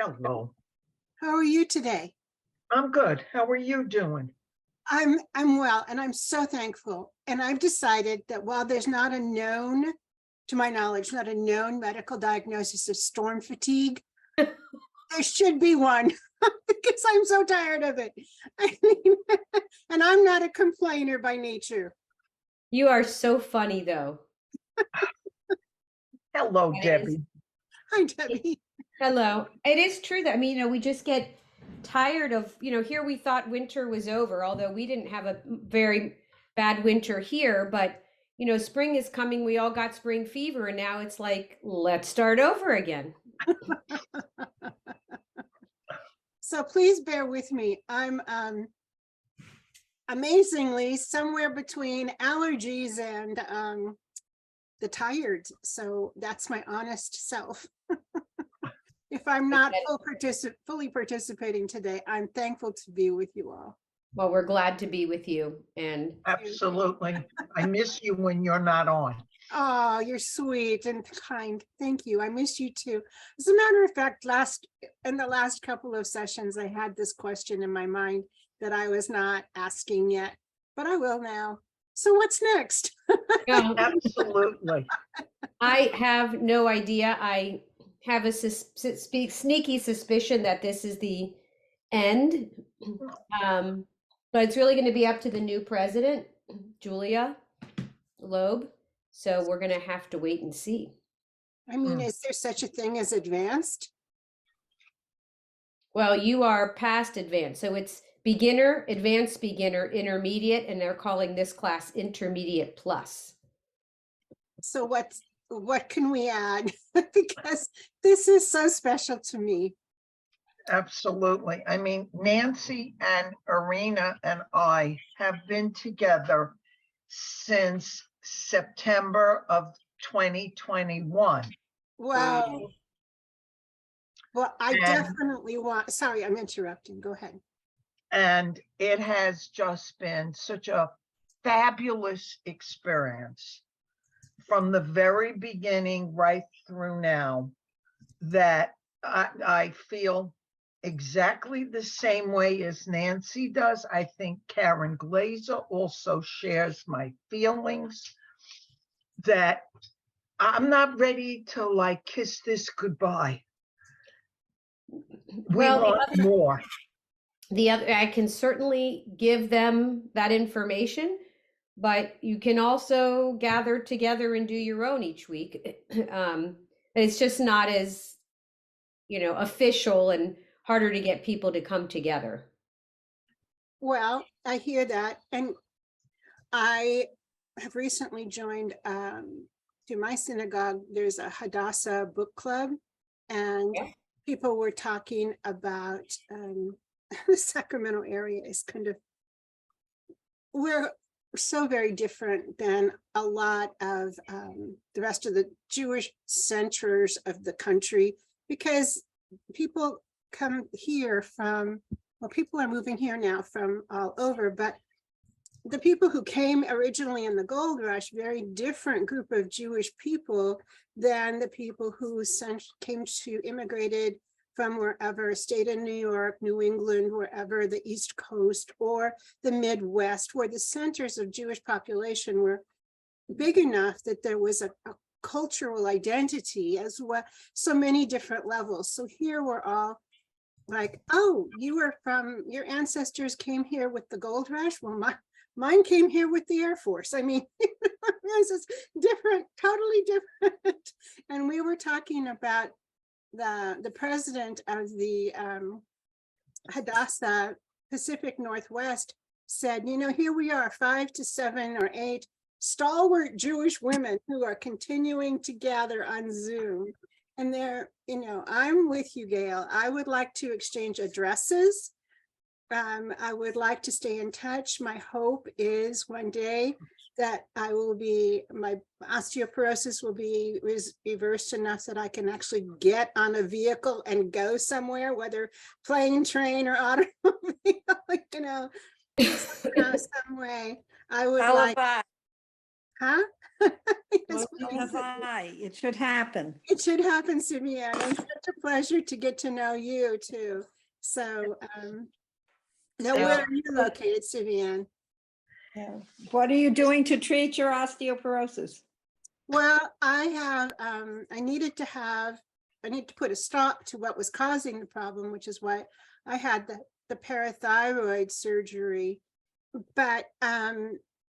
Hello. How are you today? I'm good. How are you doing? I'm well, and I'm so thankful. And I've decided that while there's not a known, to my knowledge, not a known medical diagnosis of storm fatigue, there should be one because I'm so tired of it. I mean, and I'm not a complainer by nature. You are so funny, though. Hello, It is. Debbie. Hi, Debbie. Hello. It is true that, we just get tired of, here we thought winter was over, although we didn't have a very bad winter here, but, spring is coming. We all got spring fever, and now it's like, let's start over again. So please bear with me. I'm amazingly somewhere between allergies and the tired. So that's my honest self. If I'm not fully participating today, I'm thankful to be with you all. Well, we're glad to be with you. And Absolutely. I miss you when you're not on. Oh, you're sweet and kind. Thank you. I miss you too. As a matter of fact, in the last couple of sessions, I had this question in my mind that I was not asking yet, but I will now. So what's next? Absolutely. I have no idea. I have a sneaky suspicion that this is the end. But it's really going to be up to the new president, Julia Loeb. So we're going to have to wait and see. I mean, is there such a thing as advanced? Well, you are past advanced. So it's beginner, advanced beginner, intermediate, and they're calling this class intermediate plus. So what can we add? Because this is so special to me. Absolutely. I mean, Nancy and Irina and I have been together since September of 2021. Wow. Well, I definitely sorry, I'm interrupting. Go ahead. And it has just been such a fabulous experience from the very beginning right through now that I feel exactly the same way as Nancy does. I think Karen Glazer also shares my feelings that I'm not ready to kiss this goodbye. We want more. I can certainly give them that information, but you can also gather together and do your own each week. It's just not as, official and harder to get people to come together. Well, I hear that. And I have recently joined to my synagogue. There's a Hadassah book club, and people were talking about the Sacramento area is we're so very different than a lot of the rest of the Jewish centers of the country, because people come here people are moving here now from all over, but the people who came originally in the gold rush, very different group of Jewish people than the people who immigrated from wherever, state of New York, New England, wherever, the East Coast or the Midwest, where the centers of Jewish population were big enough that there was a cultural identity as well, so many different levels. So here we're all like, oh, your ancestors came here with the gold rush? Well, mine came here with the Air Force. I mean, this is different, totally different. And we were talking about the president of the Hadassah Pacific Northwest said, here we are, 5 to 7 or 8 stalwart Jewish women who are continuing to gather on Zoom. And they're, I'm with you, Gail. I would like to exchange addresses. I would like to stay in touch. My hope is one day that my osteoporosis will be reversed enough that I can actually get on a vehicle and go somewhere, whether plane, train, or automobile, some way. I would Huh? Yes, So have I. It should happen. it should happen, Simeon. It's such a pleasure to get to know you too. So, now where are you located, Simeon? Yeah. What are you doing to treat your osteoporosis? Well, I have, I need to put a stop to what was causing the problem, which is why I had the parathyroid surgery. But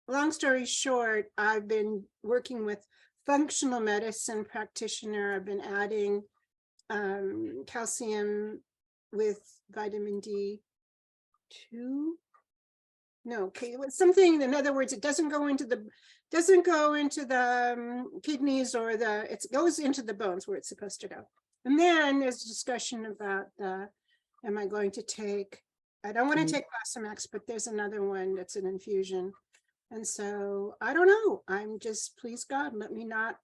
long story short, I've been working with functional medicine practitioner. I've been adding calcium with vitamin D2. No, okay, it was something, in other words, it doesn't go into the kidneys or it goes into the bones where it's supposed to go. And then there's a discussion about am I going to take, I don't want to take Fosamax, but there's another one that's an infusion. And so I don't know. I'm just, please God, let me not,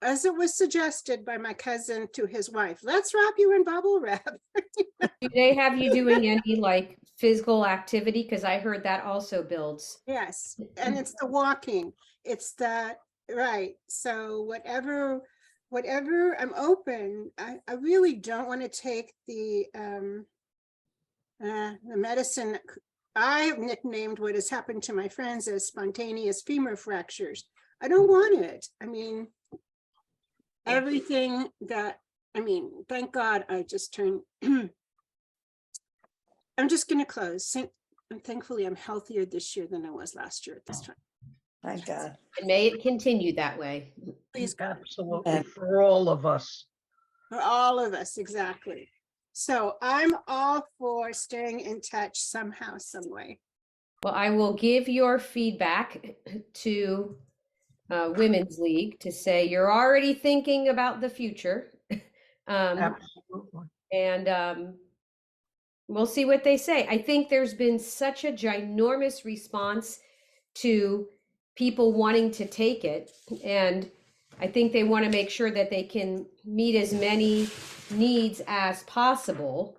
as it was suggested by my cousin to his wife, let's wrap you in bubble wrap. Do they have you doing any like physical activity? Because I heard that also builds. Yes, and it's the walking. It's the, right. So whatever I'm open. I really don't want to take the medicine. I have nicknamed what has happened to my friends as spontaneous femur fractures. I don't want it. I mean, everything that, thank God I just turned, I'm just going to close. And thankfully I'm healthier this year than I was last year at this time. Thank God. And may it continue that way. Please God. Absolutely, for all of us. For all of us, exactly. So I'm all for staying in touch somehow, some way. Well, I will give your feedback to Women's League to say you're already thinking about the future. Absolutely. And we'll see what they say. I think there's been such a ginormous response to people wanting to take it. And I think they want to make sure that they can meet as many needs as possible.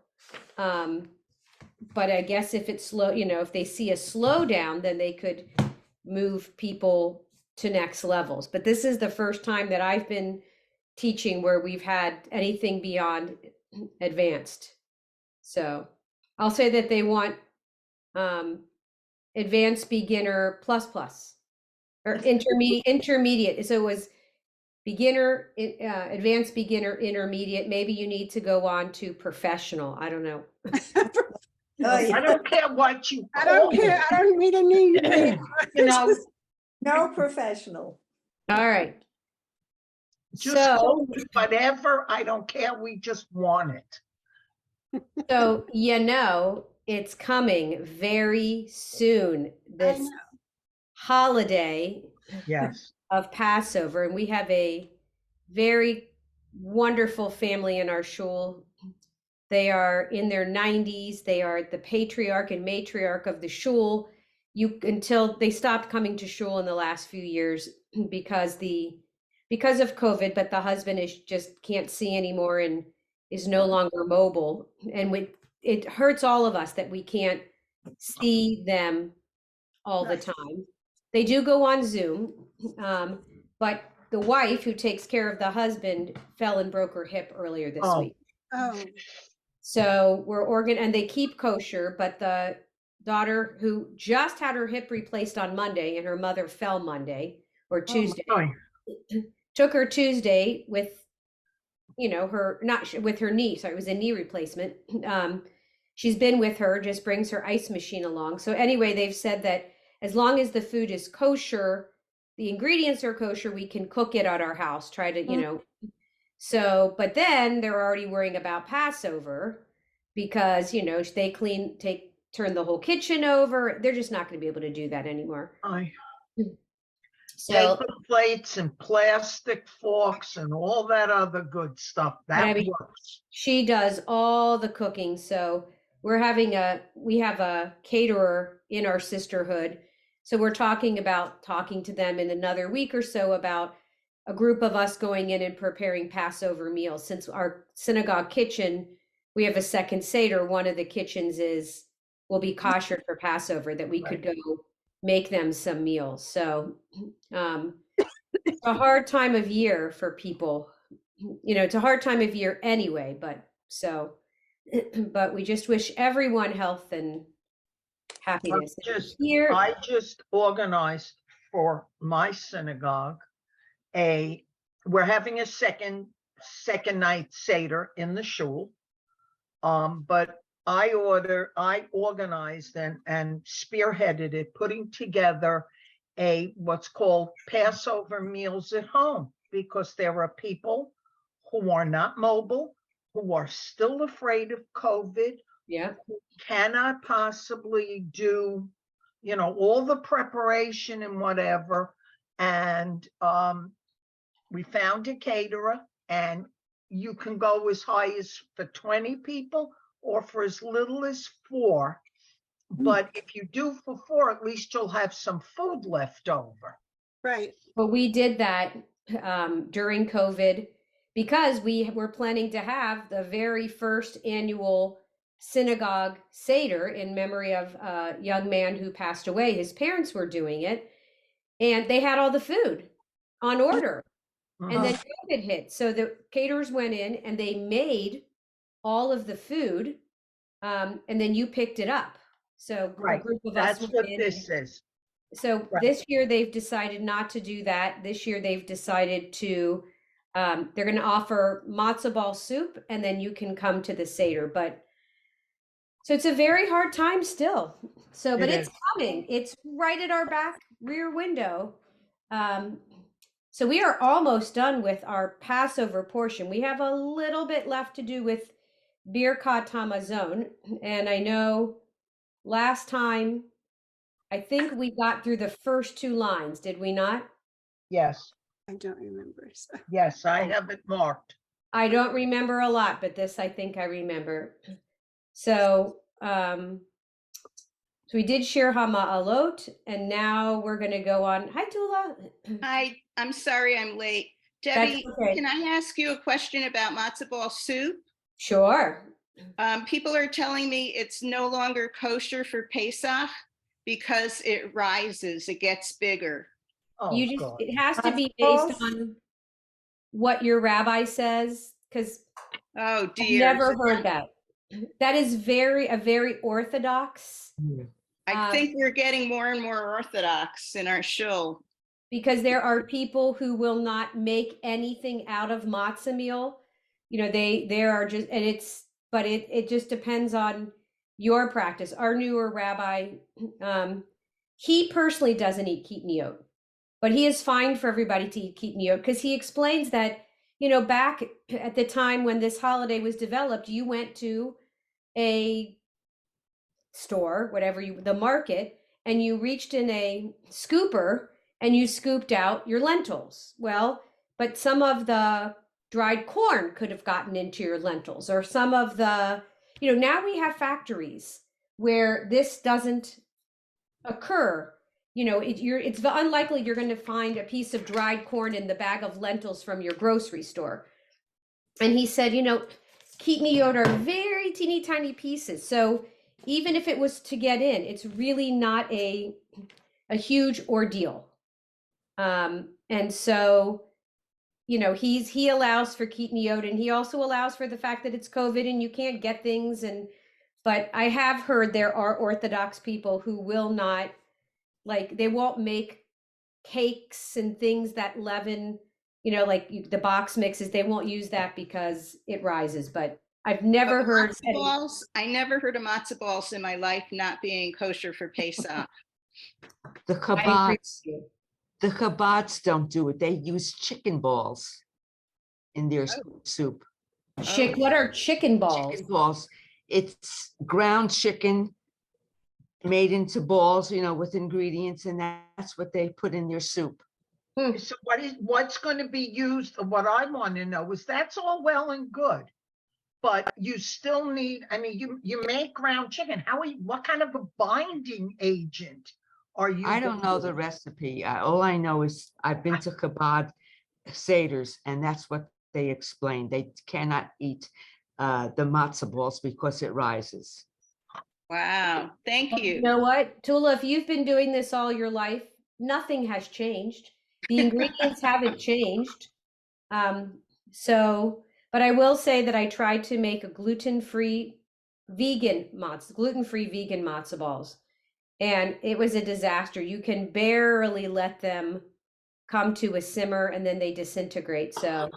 But I guess if it's slow, if they see a slowdown, then they could move people to next levels. But this is the first time that I've been teaching where we've had anything beyond advanced. So I'll say that they want advanced beginner plus or intermediate. So it was beginner, advanced beginner, intermediate. Maybe you need to go on to professional. I don't know. Oh, yeah. I don't care what you I don't call care. it. I don't need a name. No professional. All right. Just So, call it whatever. I don't care. We just want it. so it's coming very soon. This know. holiday Yes. of Passover, and we have a very wonderful family in our shul. They are in their 90s. They are the patriarch and matriarch of the shul. Until they stopped coming to shul in the last few years because of COVID, but the husband just can't see anymore and is no longer mobile. And it hurts all of us that we can't see them all the time. They do go on Zoom, but the wife who takes care of the husband fell and broke her hip earlier this week. Oh, So and they keep kosher, but the daughter who just had her hip replaced on Monday and her mother fell Monday or Tuesday, took her Tuesday with, with her knee. So it was a knee replacement. She's been with her, just brings her ice machine along. So anyway, they've said that as long as the food is kosher, the ingredients are kosher, we can cook it at our house, try to, So, but then they're already worrying about Passover because, they turn the whole kitchen over. They're just not going to be able to do that anymore. So paper plates and plastic forks and all that other good stuff. That works. She does all the cooking. So we have a caterer in our sisterhood. So we're talking to them in another week or so about a group of us going in and preparing Passover meals. Since our synagogue kitchen, we have a second Seder. One of the kitchens will be kosher for Passover, that we could go make them some meals. So it's a hard time of year for people. It's a hard time of year anyway, but but we just wish everyone health and happiness. Here, I just organized for my synagogue we're having a second night Seder in the shul. But I organized and spearheaded it, putting together what's called Passover meals at home, because there are people who are not mobile, who are still afraid of COVID, yeah, cannot possibly do, all the preparation and whatever. And we found a caterer, and you can go as high as for 20 people or for as little as 4. But if you do for 4, at least you'll have some food left over. Right. well, we did that during COVID because we were planning to have the very first annual synagogue Seder in memory of a young man who passed away. His parents were doing it, and they had all the food on order. And then COVID hit. So the caterers went in and they made all of the food, and then you picked it up. So a Right. group of us That's went what in. this is. So Right. this year they've decided not to do that. This year they've decided to, they're going to offer matzo ball soup, and then you can come to the Seder. But so it's a very hard time still. So, but It it's is. coming. It's right at our back rear window. So we are almost done with our Passover portion. We have a little bit left to do with Birkat Hamazon. And I know last time, I think we got through the first 2 lines, did we not? Yes. I don't remember. So. Yes, I have it marked. I don't remember a lot, but this I think I remember. So, so we did Shir HaMa'alot, and now we're going to go on. Hi, Tula. Hi, I'm sorry I'm late. That's Debbie, okay. can I ask you a question about matzo ball soup? Sure. People are telling me it's no longer kosher for Pesach because it rises, it gets bigger. Oh, You just, God. it has to be based on what your rabbi says, because Oh I've dear. never heard that. That is a very orthodox, I think we're getting more and more Orthodox in our shul. because there are people who will not make anything out of matzah meal. There are just, and but it just depends on your practice. Our newer rabbi, he personally doesn't eat kitniot, but he is fine for everybody to eat kitniot, because he explains that, back at the time when this holiday was developed, you went to a store, the market, and you reached in a scooper and you scooped out your lentils. Well, but some of the dried corn could have gotten into your lentils, or some of the, now we have factories where this doesn't occur. It's unlikely you're going to find a piece of dried corn in the bag of lentils from your grocery store. And he said, kitniot are very teeny tiny pieces. So even if it was to get in, it's really not a huge ordeal. And so, he allows for kitniot, and he also allows for the fact that it's COVID and you can't get things. But I have heard there are Orthodox people who will not, they won't make cakes and things that leaven, the box mixes. They won't use that because it rises. But I've never heard matzo balls. I never heard of matzo balls in my life not being kosher for Pesach. The Chabods don't do it. They use chicken balls in their soup. What are chicken balls? Chicken balls. It's ground chicken made into balls, with ingredients, and that's what they put in their soup. So what's going to be used? What I want to know is, that's all well and good, but you still need, you make ground chicken. What kind of a binding agent are you? I don't know the recipe. All I know is I've been to Chabad Seders, and that's what they explained. They cannot eat the matzah balls because it rises. Wow, thank You you. know what, Tula, if you've been doing this all your life, nothing has changed. The ingredients haven't changed. Um, so, but I will say that I tried to make a gluten-free gluten-free vegan matzo balls. And it was a disaster. You can barely let them come to a simmer and then they disintegrate. So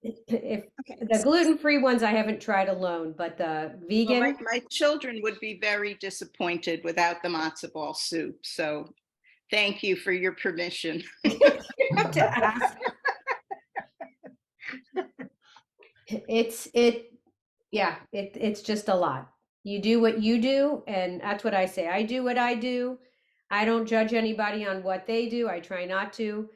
if Okay. the gluten-free ones I haven't tried alone, but the Well, vegan, my children would be very disappointed without the matzo ball soup. So thank you for your permission. you have to ask. It's just a lot. You do what you do, and that's what I say. I do what I do. I don't judge anybody on what they do. I try not to.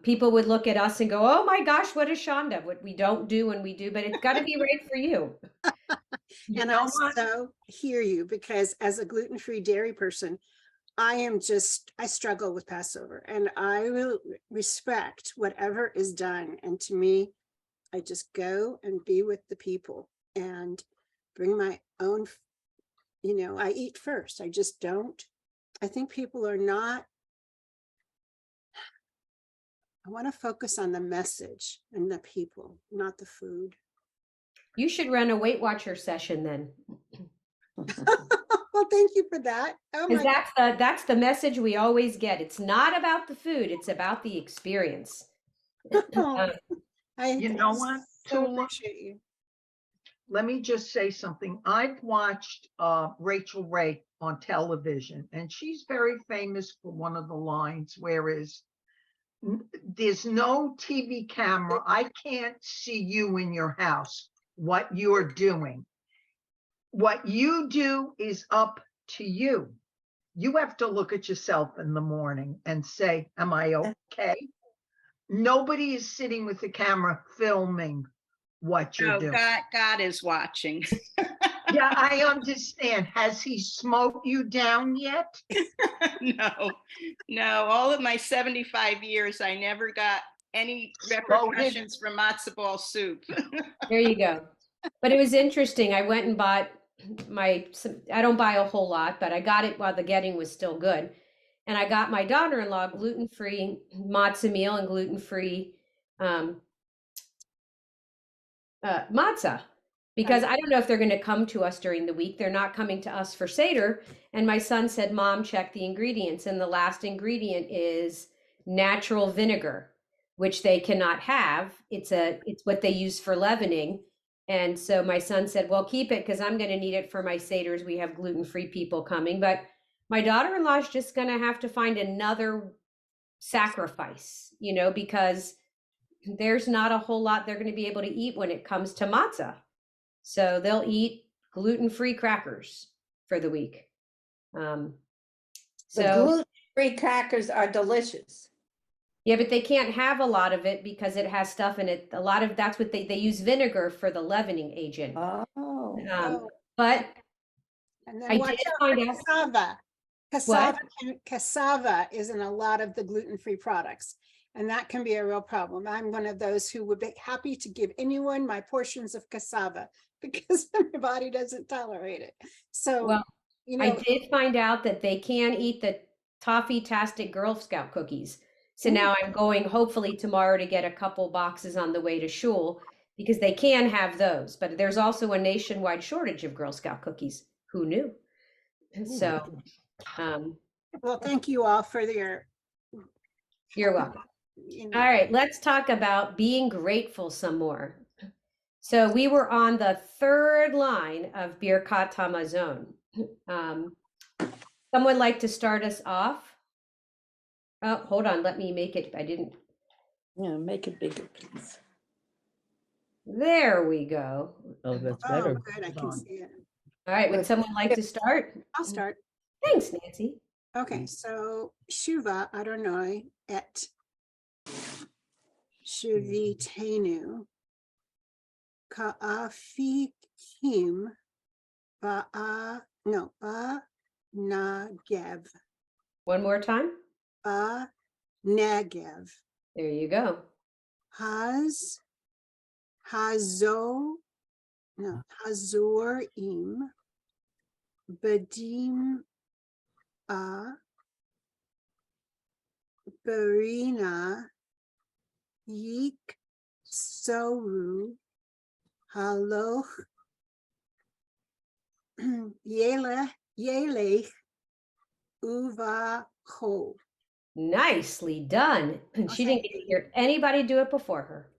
People would look at us and go, "Oh my gosh, what is Shonda? What we don't do when we do," but it's got to be right for you. You And know I what? so hear you, because as a gluten-free dairy person, I struggle with Passover, and I will respect whatever is done. And to me, I just go and be with the people and bring my own, I eat first. I just don't. I think people are not, I want to focus on the message and the people, not the food. You should run a Weight Watcher session then, Well, thank you for that. Oh because my God. that's the message we always get. It's not about the food; it's about the experience. Oh, I You know what, so Tula? appreciate you. Let me just say something. I've watched Rachel Ray on television, and she's very famous for one of the lines, whereas there's no TV camera. I can't see you in your house, what you're doing. What you do is up to you. You have to look at yourself in the morning and say, am I okay? Nobody is sitting with the camera filming what you're No, doing. God is watching. Yeah, I understand. Has he smoked you down yet? No, all of my 75 years, I never got any repercussions from matzo ball soup. There you go. But it was interesting. I went and bought I don't buy a whole lot, but I got it while the getting was still good. And I got my daughter-in-law gluten-free matzah meal and gluten-free um, matzah, because I don't know if they're going to come to us during the week. They're not coming to us for Seder. And my son said, Mom, check the ingredients. And the last ingredient is natural vinegar, which they cannot have. It's what they use for leavening. And so my son said, well, keep it because I'm going to need it for my Seders. We have gluten-free people coming. But my daughter-in-law is just going to have to find another sacrifice, because there's not a whole lot they're going to be able to eat when it comes to matzah. So they'll eat gluten-free crackers for the week. The So gluten-free crackers are delicious. yeah, but they can't have a lot of it because it has stuff in it. That's what they use vinegar for the leavening agent. Oh. But And then I watch did out find for out cassava. what? Cassava is in a lot of the gluten-free products, and that can be a real problem. I'm one of those who would be happy to give anyone my portions of cassava because my body doesn't tolerate it. So, Well, I did find out that they can eat the Toffee-tastic Girl Scout cookies. So now I'm going hopefully tomorrow to get a couple boxes on the way to shul because they can have those. But there's also a nationwide shortage of Girl Scout cookies. Who knew? So, well, thank you all for your, you're welcome. All right, let's talk about being grateful some more. So we were on the third line of Birkat Hamazon. Someone like to start us off? Oh, hold on, let me make it. I didn't. Yeah, make it bigger, please. There we go. Oh, that's oh, better. good, I can see it. All right, would someone like to start? I'll start. Thanks, Nancy. Okay, so Shuva Adonai et Shuvitenu Ka'afikim Ba'nagev. One more time. Ba'negev. There you go. Hazorim Bedim Berina Yik Soru Haloch Yelech Uva Ho. Nicely done. And she didn't get to hear anybody do it before her.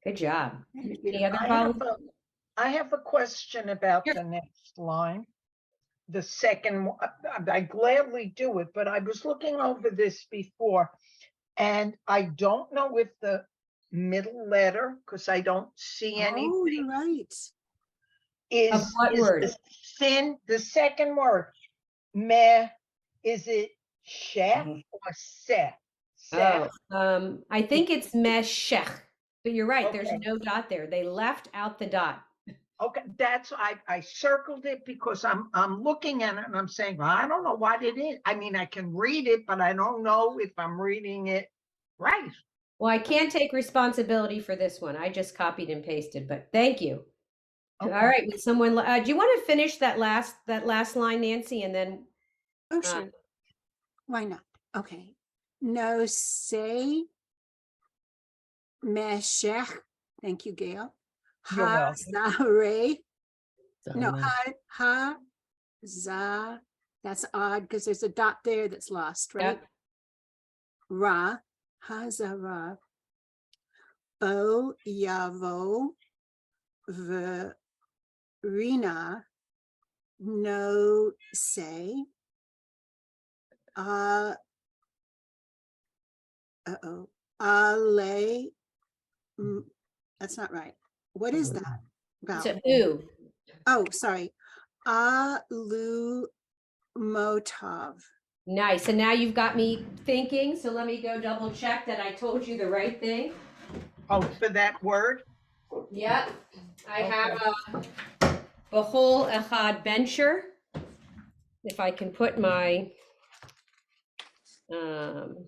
Good job. Any other I have a question about Sure. the next line. The second, I gladly do it, but I was looking over this before, and I don't know if the middle letter, because I don't see Oh, anything, you're right. Of what word? the sin, the second word, meh, is it shech or seh? Oh, Seh? I think it's meshech, but you're right. There's Okay. no dot there. They left out the dot. Okay, that's, I circled it because I'm looking at it and I'm saying, well, I don't know what it is. I mean, I can read it, but I don't know if I'm reading it right. Well, I can't take responsibility for this one. I just copied and pasted, but thank you. All Okay. right, would someone, do you want to finish that last line, Nancy, and then, Oh, sure. Why not? Okay. No say meshech. Thank you, Gail. You're Ha welcome. zare. No, ha za. That's odd because there's a dot there that's lost, right? Yep. Ra, ha zara. Bo yavo verina. No say. Uh-oh. Ale. That's not right. What is that? it's Vowel. a ooh. Oh, sorry. Alu Motov. Nice. And now you've got me thinking, so let me go double check that I told you the right thing. Oh, for that word? Yep. I Okay. have a Behol Echad Bencher. If I can put my um,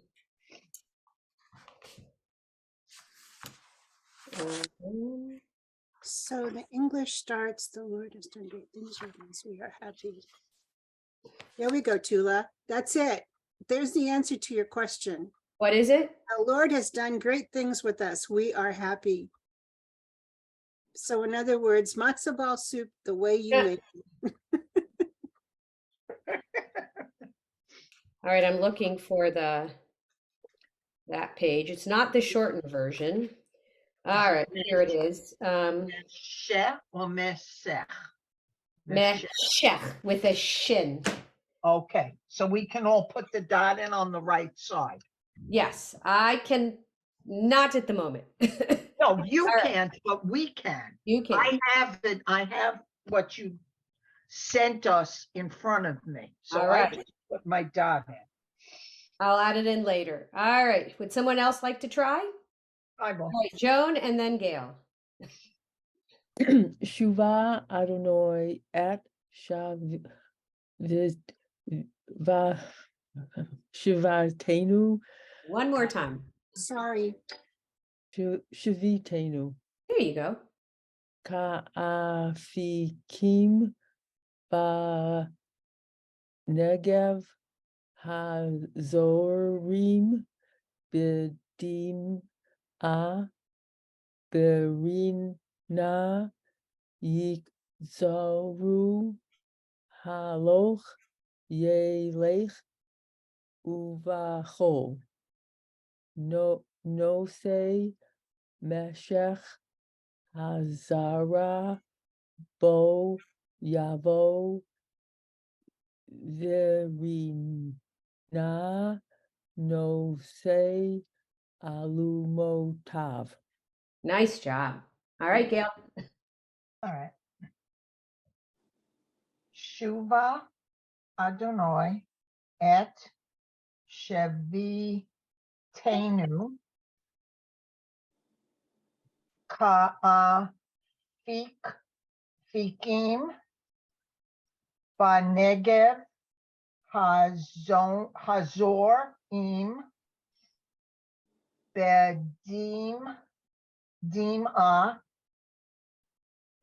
So the English starts, the Lord has done great things with us. We are happy. There we go, Tula. That's it. There's the answer to your question. what is it? The Lord has done great things with us. We are happy. So in other words, matzo ball soup, the way you Yeah. make it. All right, I'm looking for that page. It's not the shortened version. All right, here it is. Sheh or mesech? Meshech with a shin. Okay, so we can all put the dot in on the right side. Yes, I can, not at the moment. No, you All right. can't, but we can. You can. I have what you sent us in front of me. So All I right. just put my dot in. I'll add it in later. All right. Would someone else like to try? I will. All right, Joan and then Gail. Shuva Adonai et Shav va Shivatenu One more time. Sorry. Shivitenu There you go. Ka'afikim ba Negev Hazorim Bedim a Berina Yikzoru Haloch Yelech Uvacho no say Meshech Hazara Bo Yavo Verina no say Alumotav. Nice job. All right, Gail. All right. Shuva Adonai et Shevitenu Fikim Banegev Hazor Im Bedim Dima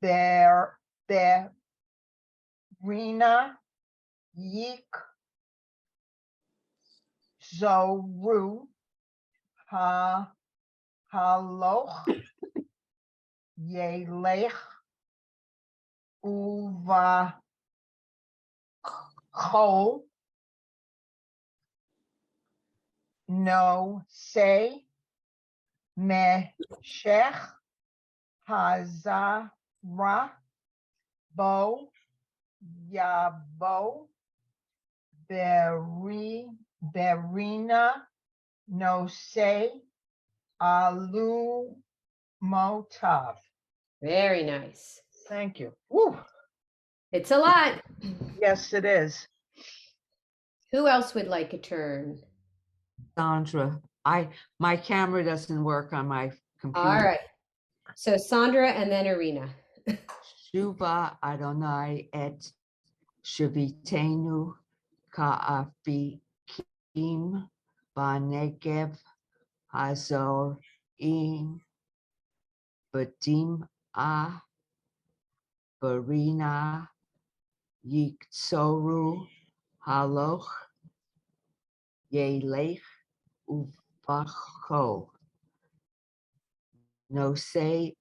Berina Yik. Zoru. Ha. Haloch. Yelech. Uva. Chol. No say. Meshech. Hazara. Bo. Yabo. Berina. No say. Alu. Motav. Very nice. Thank you. Woo. It's a lot. Yes, it is. Who else would like a turn? Sandra, my camera doesn't work on my computer. All right. So Sandra and then Irina. Shuva Adonai et Shavitenu Ka'afikim Banegev Hazor Im Badim A Barina Yiktsoru Haloch Yelech Uvacho No se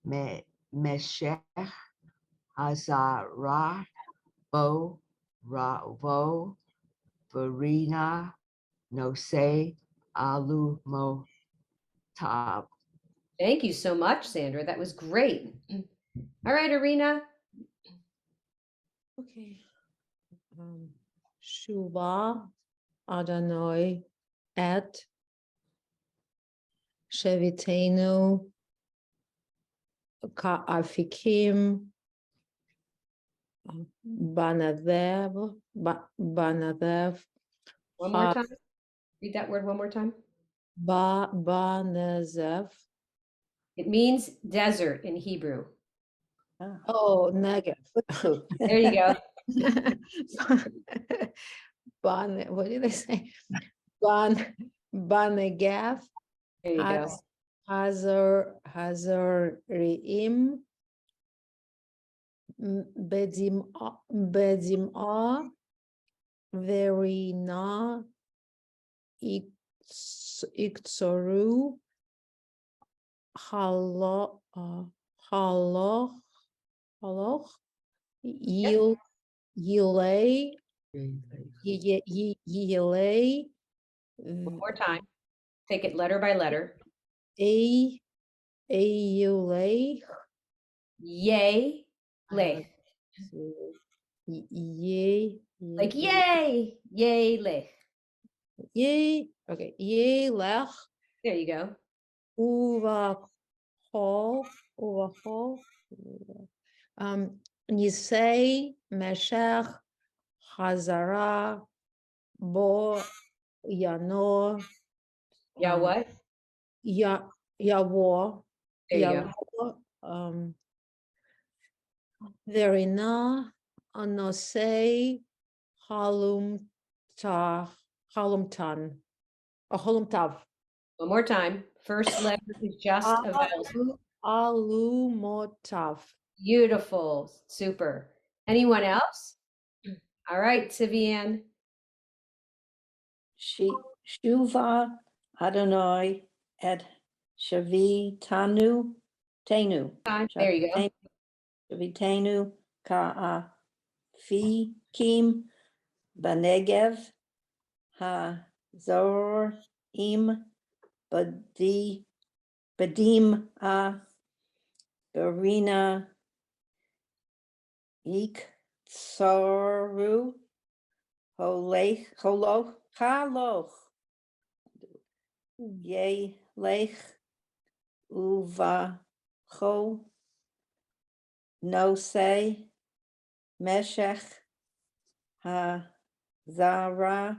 Meshech Hazara Bo Ravo Verina No se Alu Motab. Thank you so much, Sandra. That was great. All right, Irina. Okay. Shuva Adonai et Shevitenu Ka'afikim Banadev One more time. Read that word one more time. Banezev. It means desert in Hebrew. Oh, Negev. There you go. What did I say? Banegav. There you go. Hazarim Bedim A Verina Iktsoru Haloch Yilei One more time. Take it letter by letter. Yulei Yay, lech. Like yay, yay, lech. Yay. Okay. Yay lech There you go. uvachol. Nisei meshech hazara bo yano. Yeah, what? Yavo. There you go. Verina anosei halumtan. Halumtav. One more time. First letter is just a vowel. Alumotav. Beautiful. Super. Anyone else? All right, Sivian. Shuva Adonai et Shavitanu Tenu. There you go. Shavitenu Ka'afikim Banegev Hazorim Badim A Barina Iktsoru Haloch Yelech Uvacho No say Meshech Hazara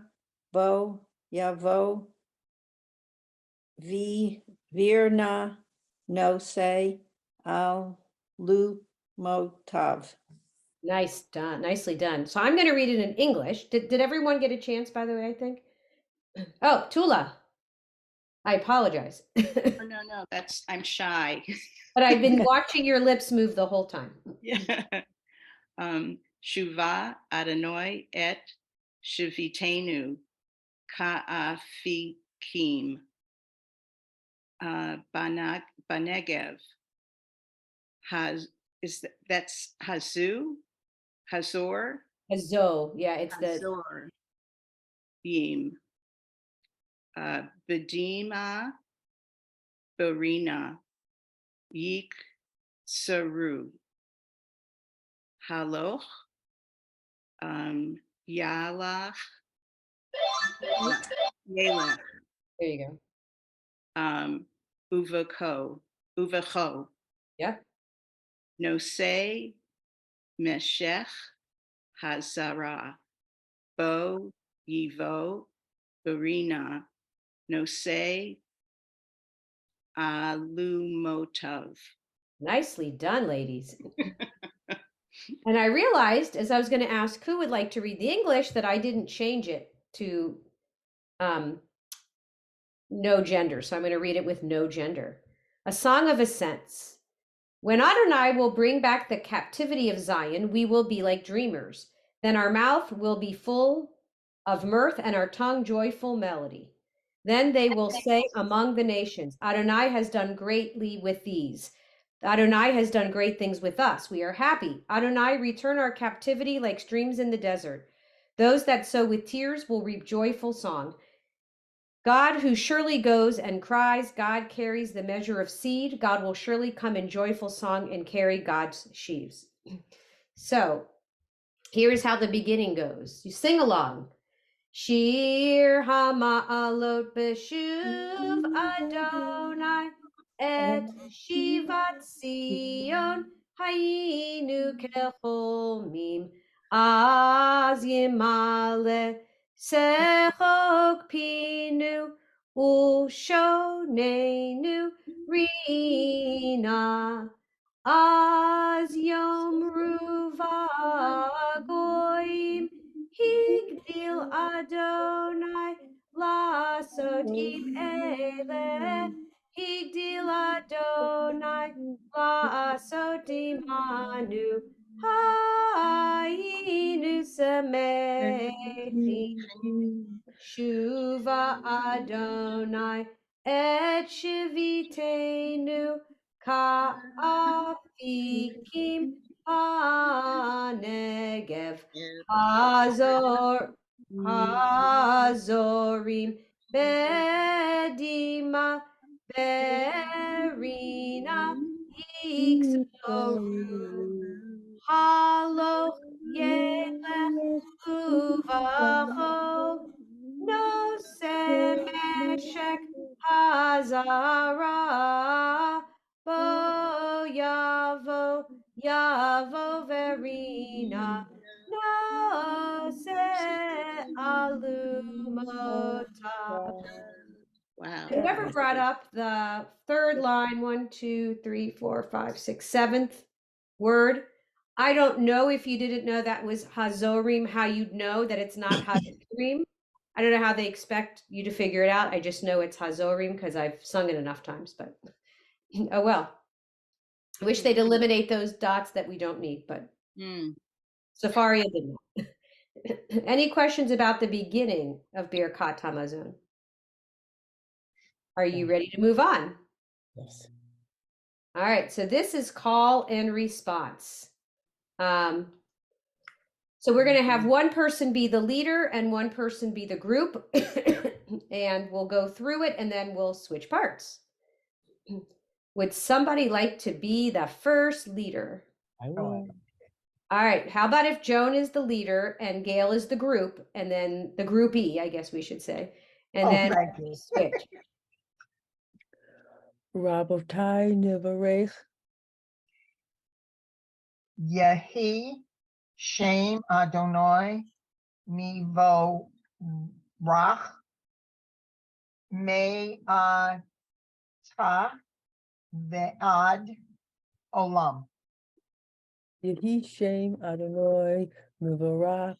Bo Yavo Virna No say Al Lu Motav. Nice done. Nicely done. So I'm going to read it in English. Did everyone get a chance, by the way, I think? Oh, Tula. I apologize. Oh, no, I'm shy. But I've been watching your lips move the whole time. Yeah. Shuva Adonai et Shivitenu Ka'afikim Banegev. That's Hazu, Hazor, Hazo, yeah, it's the Hazor, Yim, Bedima, Barina, Yik, Saru, Haloch, Yalach, Yelech, there you go. Uvacho, Yep. Nosei, Meshech, Hazara, Bo, Yivo, Barina, Nosei, Alumotov. Nicely done, ladies. And I realized as I was going to ask who would like to read the English that I didn't change it to no gender. So I'm going to read it with no gender. A song of ascents. When Adonai will bring back the captivity of Zion, we will be like dreamers. Then our mouth will be full of mirth and our tongue joyful melody. Then they will say among the nations, Adonai has done greatly with these. Adonai has done great things with us. We are happy. Adonai, return our captivity like streams in the desert. Those that sow with tears will reap joyful song. God who surely goes and cries, God carries the measure of seed. God will surely come in joyful song and carry God's sheaves. So here's how the beginning goes. You sing along. Shir hama'alot b'shuv Adonai et shivat Zion hayinu kecholmim az yimale sechok pinu ushonenu rina az yomru vagoyim Higdil Adonai Lasotim Ele. Higdil Adonai Lasotim Anu. Hayinu Samechi. Shuva Adonai Et Shivitenu Ka'afikim Hanegev. Hazorim Bedima Berina Iksoru Halo Yelech Uvacho No Semeshek Hazara Bo Yavo Verina No se alumota. Wow. Whoever brought up the third line, 1, 2, 3, 4, 5, 6, seventh word. I don't know if you didn't know that was Hazorim, how you'd know that it's not Hazorim. I don't know how they expect you to figure it out. I just know it's Hazorim because I've sung it enough times, but oh well. I wish they'd eliminate those dots that we don't need, but Safaria didn't. Any questions about the beginning of Birkat Hamazon? Are you ready to move on? Yes. All right, so this is call and response. So we're going to have one person be the leader and one person be the group, and we'll go through it and then we'll switch parts. Would somebody like to be the first leader? I will. All right, how about if Joan is the leader and Gail is the group, and then the groupie, I guess we should say, and then thank you. switch. Rabotai Nivarech Yehi Shem Adonai Mivo Rach Me Ta Ve'ad Olam. Yehi Shem Adonai Mivarak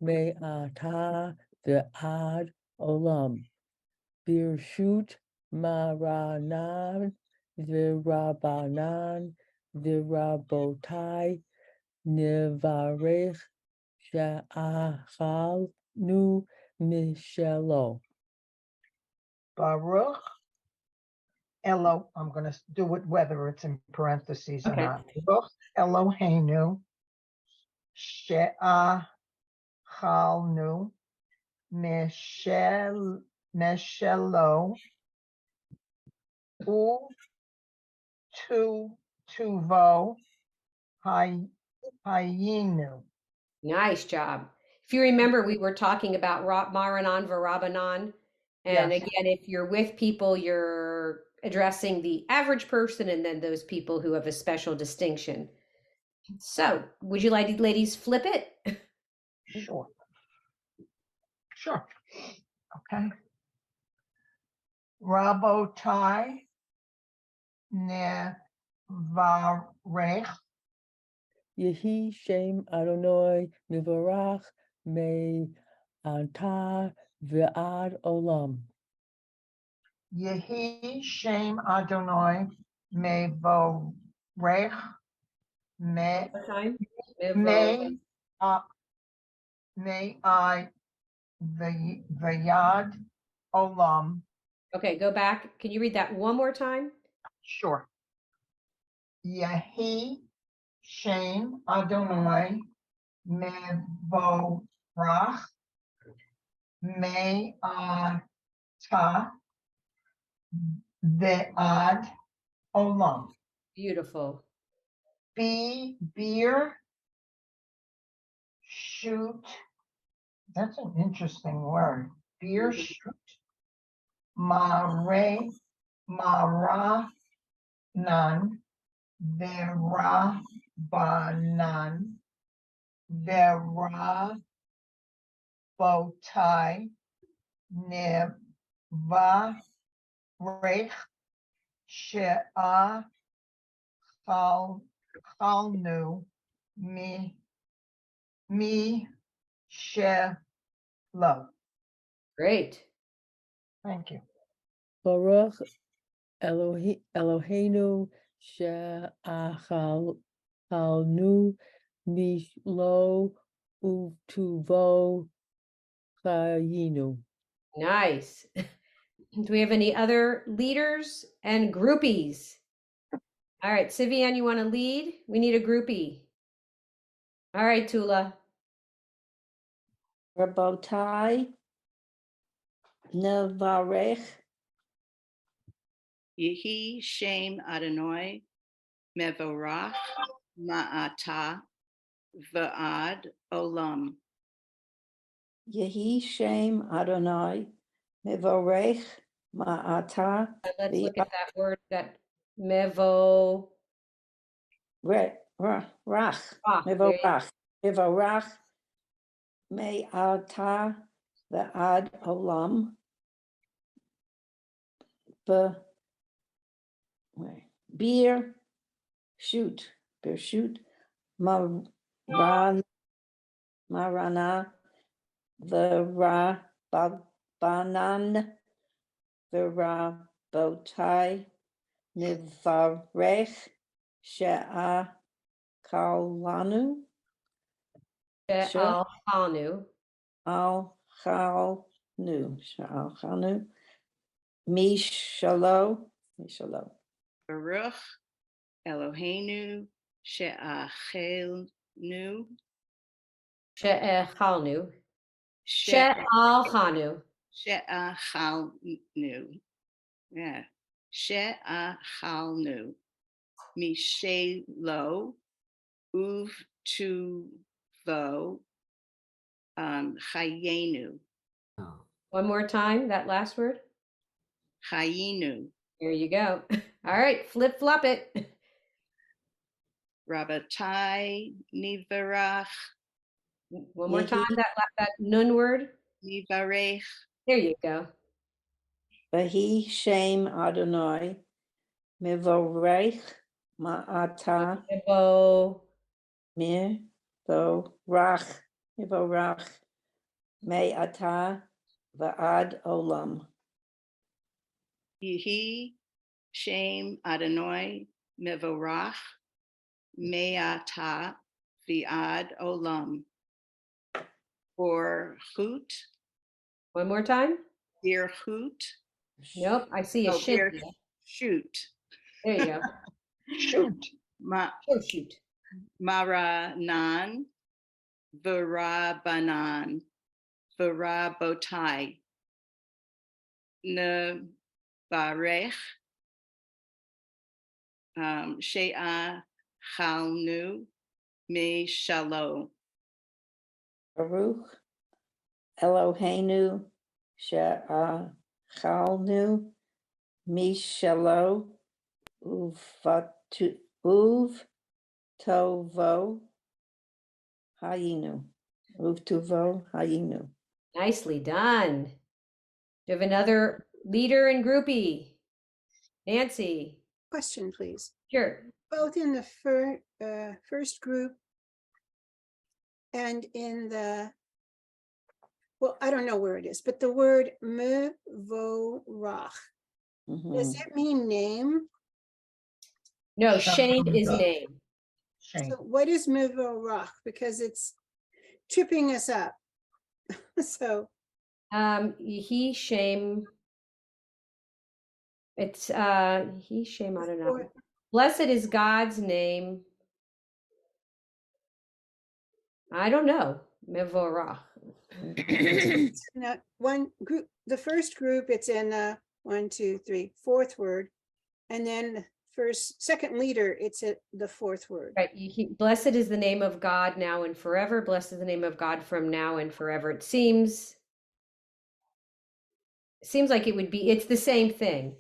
Me Ata Ve'ad Olam Birshut Maranan Virabanan Virabotai Nevarech she'achalnu mishelo. Baruch Elo, I'm gonna do it whether it's in parentheses or Okay. not. Baruch Eloheinu she'achalnu mishelo u tuvo hayinu. Nice job. If you remember, we were talking about Maranan Varabanan. And Yes. again, if you're with people, you're addressing the average person and then those people who have a special distinction. So, would you like ladies flip it? Sure. Sure. Okay. Rabotai nevarech Yehi Shem Adonai Mivarach Me Ata Ve'ad Olam. Yehi Shem Adonai mevorech me What time? may may I vayad olam. Okay, go back. Can you read that one more time? Sure. Yehi Shem Adonai mevorach me ata ve'ad olam. Beautiful. Beer, shoot. That's an interesting word. Beer, shoot. Mare, mara, nan, vera, banan, vera, botai, neva, rech, shea, chalnu, mi, shelo. Great. Thank you. Baruch Eloheinu she'achalnu mishlo utuvo chayinu. Nice. Do we have any other leaders and groupies? All right, Sivian, you want to lead? We need a groupie. All right, Tula. Rabotai Nevarech Yehi Shem Adonai Mevorach Ma'ata Va'ad Olam. Yehi Shem Adonai Mevorech Ma'ata Let's look at that word, that mevo. Rach There you Mevorach Me'ata Va'ad Olam Beer shoot Maran Marana Vera Banan Vera Botai Nivarech She'a Kaulanu Al Hanu. Al Chalnu Mishalo Baruch Eloheinu she'achelnu She'echalnu. She'al Hanu. she'achalnu. Yeah. She'achalnu. Mishelo uvtuvo chayenu. One more time, that last word. Chayenu. There you go. All right, flip flop it. Rabbatai nivarach One more time, that nun word. nivarech. There you go. Vahi Shem Adonai Mevorech Ma'ata Mevo. Mevorach Me'ata Va'ad Olam. Yehi Shem Adonai Mevorach Me'ata Viad Olam. Or Hoot, One more time. Dear Hoot. Nope, I see a Oh, shin. dear there. Shoot. There you go. Shoot. Ma, Oh, shoot. Maranan, Varabanan, Varabotai, Nebarech, Shea Chalnu, Me Shalom. Baruch Eloheinu she'achalnu mishalo uv tovo hayinu. Uv tovo hayinu. Nicely done. Do you have another leader and groupie? Nancy. Question, please. Sure. Both in the first group and in the, well, I don't know where it is, but the word mevorach, does Mhm. it mean name? No, shame is Shame. name. Shame. So what is mevorach? Because it's tripping us up. So He shame. It's he shame, I don't know. or- Blessed is God's name. I don't know. Mevorach. it's not one group, the first group, it's in the 1, 2, 3, fourth word. And then second leader, it's at the fourth word. Right. Blessed is the name of God now and forever. Blessed is the name of God from now and forever. It seems like it would be, it's the same thing.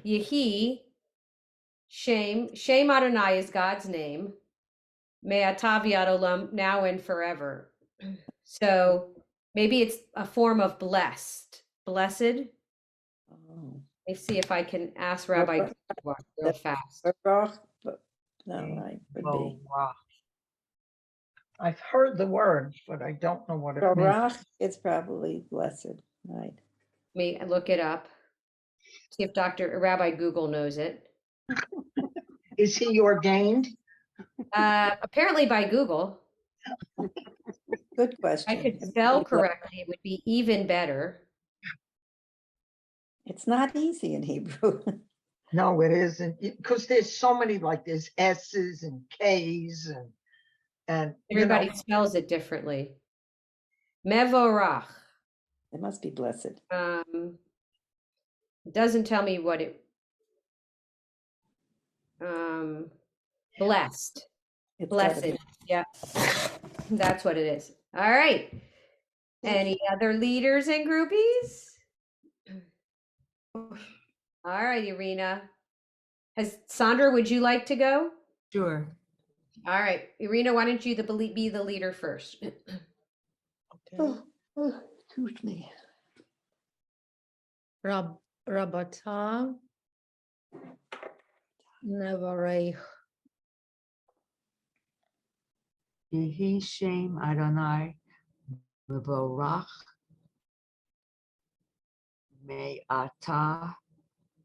Yehi, shame Adonai is God's name. Me'atav olam, now and forever. So maybe it's a form of blessed. Blessed. Oh. Let me see if I can ask Rabbi Gutwar real fast. Baruch, no, right, would be. Baruch. I've heard the word, but I don't know what it means. Baruch, it's probably blessed, right? Let me look it up. See if Rabbi Google knows it. Is he ordained? Apparently by Google. Good If question. I could spell correctly, it would be even better. It's not easy in Hebrew. No, it isn't, because there's so many, like there's S's and K's and you know, Everybody spells it differently. Mevorach. It must be blessed. It doesn't tell me what it. Blessed. It's gotta Blessed. be. Yeah, that's what it is. All right. Any other leaders and groupies? All right, Irina. Sandra, would you like to go? Sure. All right, Irina, why don't you be the leader first? Okay. Excuse me. Rabata Nevarech Yehi Shem Adonai Mevorach Me'ata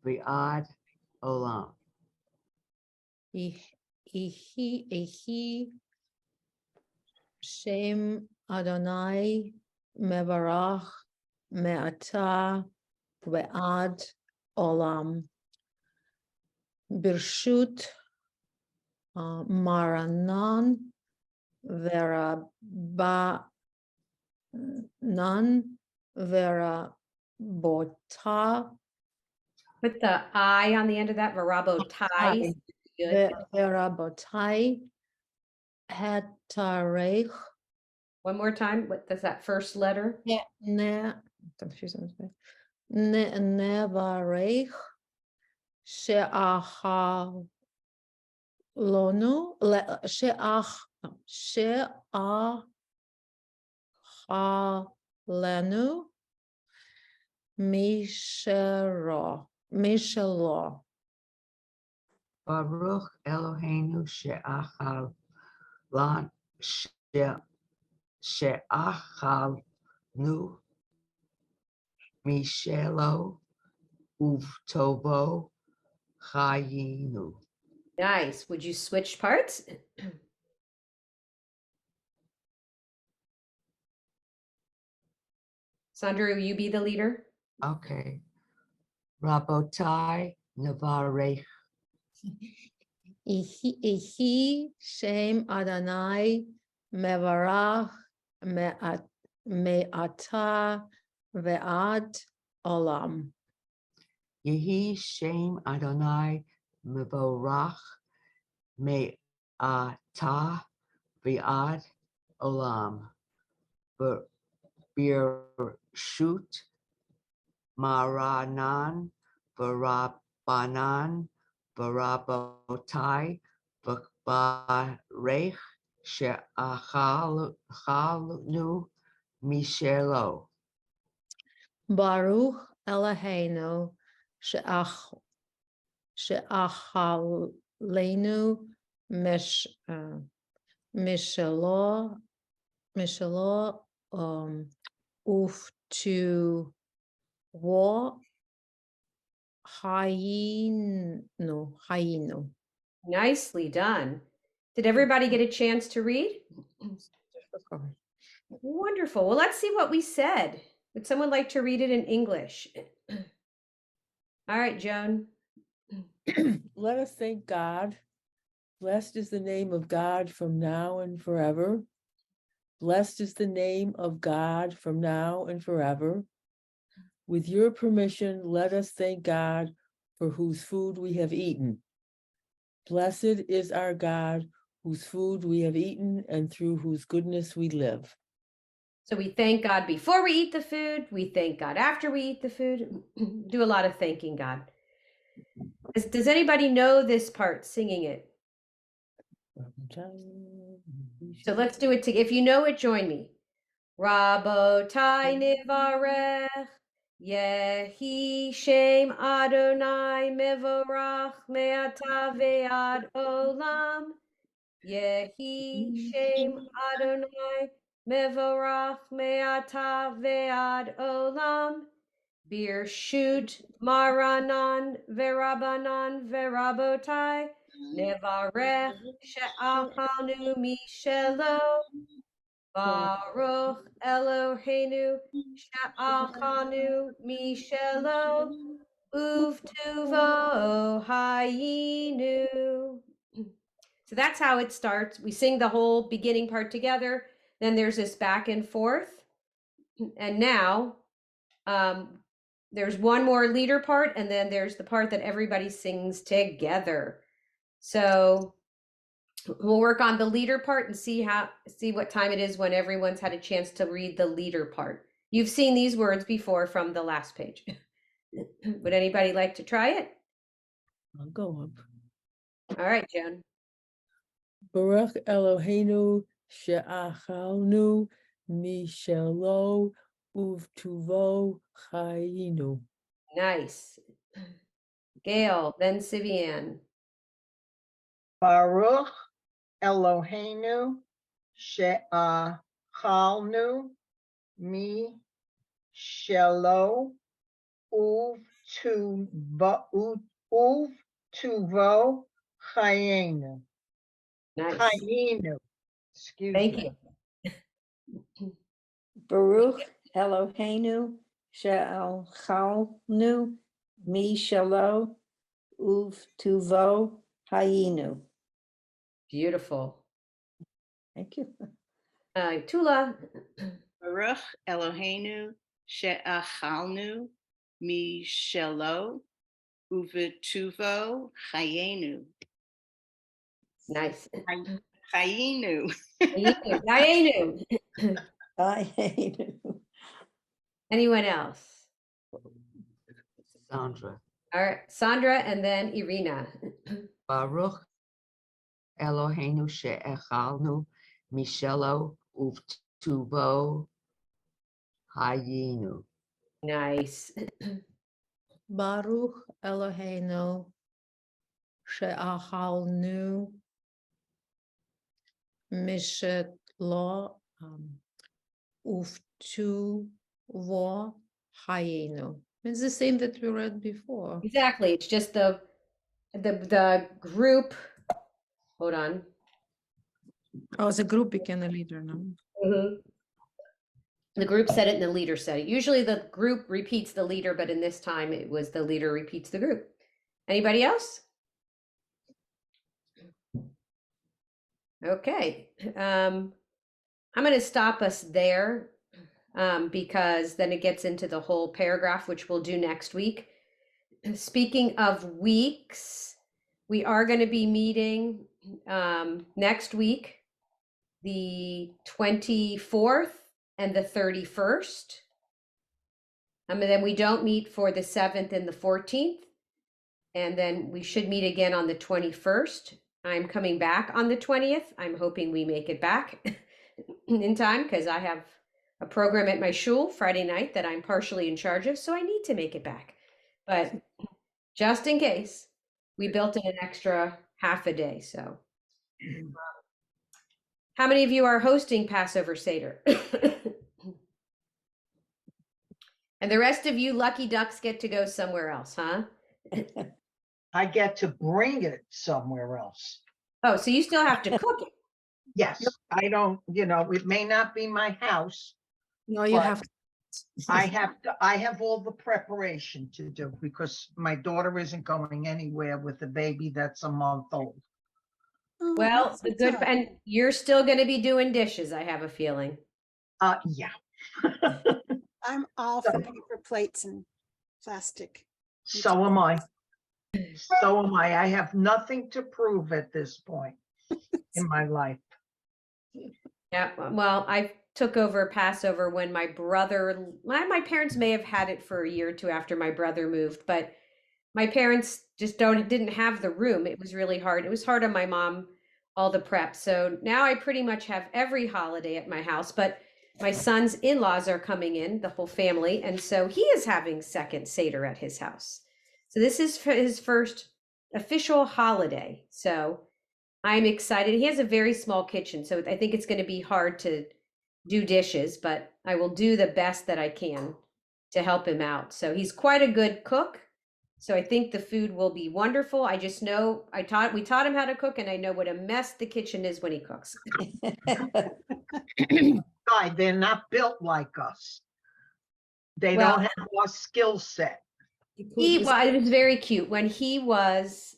Viad Olam. Ihi Shem Adonai Mevarach Me'ata Ve'ad Olam Birshut Maranan Verabanan Verabota Put the I on the end of that, Varabotai. Good. Verabotai Hatarech One more time. What does that first letter? Nevarech She'achalonu She'achalenu Mishelo Baruch Eloheinu she'achal lan she'achalnu mishelo uvtovo chayinu. Nice. Would you switch parts? Sandra, will you be the leader? Okay. Rabotai Navarech. Ihi Shem Adonai Mevarach Me'ata Ve'ad Olam. Yehi Shem Adonai Mevorach Me'ata Viad Olam. Birshut Maranan Varabanan Varabotai Varech She'achalnu Mishelo. Baruch Eloheinu she'achalenu mishelo uftu wo hayinu. Nicely done. Did everybody get a chance to read? Wonderful. Well, let's see what we said. Would someone like to read it in English? All right, Joan. Let us thank God. Blessed is the name of God from now and forever. Blessed is the name of God from now and forever. With your permission, let us thank God for whose food we have eaten. Blessed is our God, whose food we have eaten and through whose goodness we live. So we thank God before we eat the food. We thank God after we eat the food. Do a lot of thanking God. Does anybody know this part, singing it? So let's do it together. If you know it, join me. Rabotai nivarech, Yehi Shem Adonai mevorach me'ata ve'ad olam. Yehi Shem Adonai mevorach me'ata ve'ad olam. Birshut Maranan Verabanan Verabotai Nevarech She'achanu Mishelo Baruch Eloheinu She'achanu Mishelo Uvtuvo Hayinu. So that's how it starts. We sing the whole beginning part together. Then there's this back and forth. And now there's one more leader part, and then there's the part that everybody sings together. So we'll work on the leader part and see what time it is when everyone's had a chance to read the leader part. You've seen these words before from the last page. Would anybody like to try it? I'll go up. All right, Joan. Baruch Eloheinu she'achalnu mishelo uvtuvo chayinu. Nice. Gail, then Sivian. Baruch Eloheinu she'achalnu mi shelo uvtuvo chayenu. Nice. Chayenu. Excuse Thank me. you. Baruch Eloheinu she'alchalnu mishalo uvtuvo hayinu. Beautiful. Thank you. Tula. Baruch Eloheinu she'achalnu mishelo uvetuvo chayenu. Nice. Chayenu. Dianu. Hayinu. Anyone else? Sandra. All right, Sandra and then Irina. Baruch Eloheinu she'echalnu Mishelo uvtuvo hayinu. Nice. Baruch Eloheinu she'achalnu mishelo uvtuvo hayinu. It's the same that we read before. Exactly. It's just the group. Hold on. Oh, the group became a leader now. Mhm. The group said it and the leader said it. Usually the group repeats the leader, but in this time it was the leader repeats the group. Anybody else? Okay. I'm going to stop us there because then it gets into the whole paragraph, which we'll do next week. Speaking of weeks, we are going to be meeting next week, the 24th and the 31st. And then we don't meet for the 7th and the 14th. And then we should meet again on the 21st. I'm coming back on the 20th. I'm hoping we make it back in time because I have a program at my shul Friday night that I'm partially in charge of. So I need to make it back. But just in case, we built in an extra half a day. So how many of you are hosting Passover Seder? And the rest of you lucky ducks get to go somewhere else, huh? I get to bring it somewhere else. Oh, so you still have to cook it. Yes, I don't, it may not be my house. No, you But have. I have all the preparation to do because my daughter isn't going anywhere with a baby that's a month old. Oh, Well, that's the so good, tough. and you're still going to be doing dishes, I have a feeling. Yeah. I'm all for paper plates and plastic. So am I. So am I. I have nothing to prove at this point in my life. Yeah, well, I took over Passover when my parents may have had it for a year or two after my brother moved, but my parents just didn't have the room. It was really hard. It was hard on my mom, all the prep. So now I pretty much have every holiday at my house, but my son's in-laws are coming in, the whole family, and so he is having second Seder at his house. So this is for his first official holiday. So I'm excited. He has a very small kitchen, so I think it's going to be hard to do dishes, but I will do the best that I can to help him out. So he's quite a good cook. So I think the food will be wonderful. I just know we taught him how to cook, and I know what a mess the kitchen is when he cooks. Guy, they're not built like us. They Well, don't have our skill set. it was very cute when he was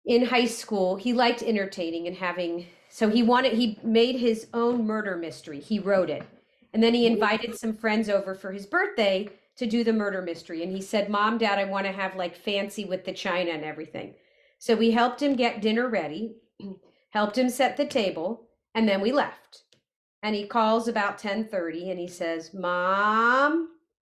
in high school. He liked entertaining and he made his own murder mystery. He wrote it, and then he invited some friends over for his birthday to do the murder mystery. And he said, Mom, Dad, I want to have like fancy with the china and everything. So we helped him get dinner ready, helped him set the table, and then we left. And he calls about 10:30 and he says, Mom,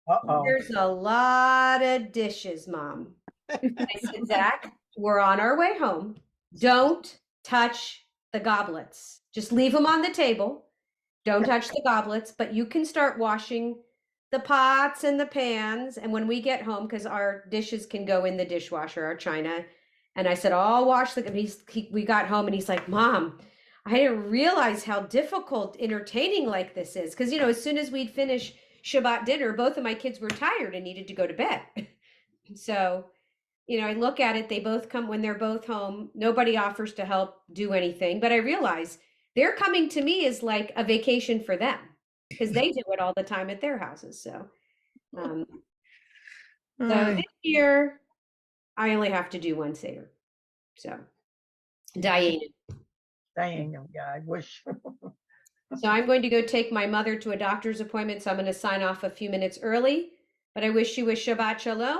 Uh-oh. there's a lot of dishes, Mom. And I said, Zach, we're on our way home. Don't touch the goblets. Just leave them on the table. Don't touch the goblets, but you can start washing the pots and the pans. And when we get home, because our dishes can go in the dishwasher, our china. And I said, I'll wash we got home and he's like, Mom, I didn't realize how difficult entertaining like this is. Because, as soon as we'd finish Shabbat dinner, both of my kids were tired and needed to go to bed. So, I look at it, they both come when they're both home. Nobody offers to help do anything, but I realize they're coming to me as like a vacation for them because they do it all the time at their houses. So, so this year I only have to do one Seder. So, Diana. Yeah, I wish. So I'm going to go take my mother to a doctor's appointment. So I'm going to sign off a few minutes early, but I wish you a Shabbat Shalom.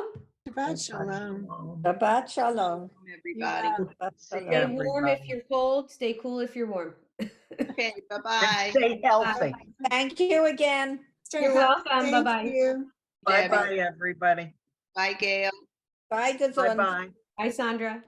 Shabbat shalom. Shabbat shalom. Everybody. Shabbat See Stay shalom. warm if everybody. you're cold. Stay cool if you're warm. Okay, And bye-bye. stay healthy. Thank you again. Stay You're healthy. welcome. Thank Bye-bye. you. Bye-bye, everybody. Bye, Gail. Bye, Gesund. Bye-bye. Bye, Sandra.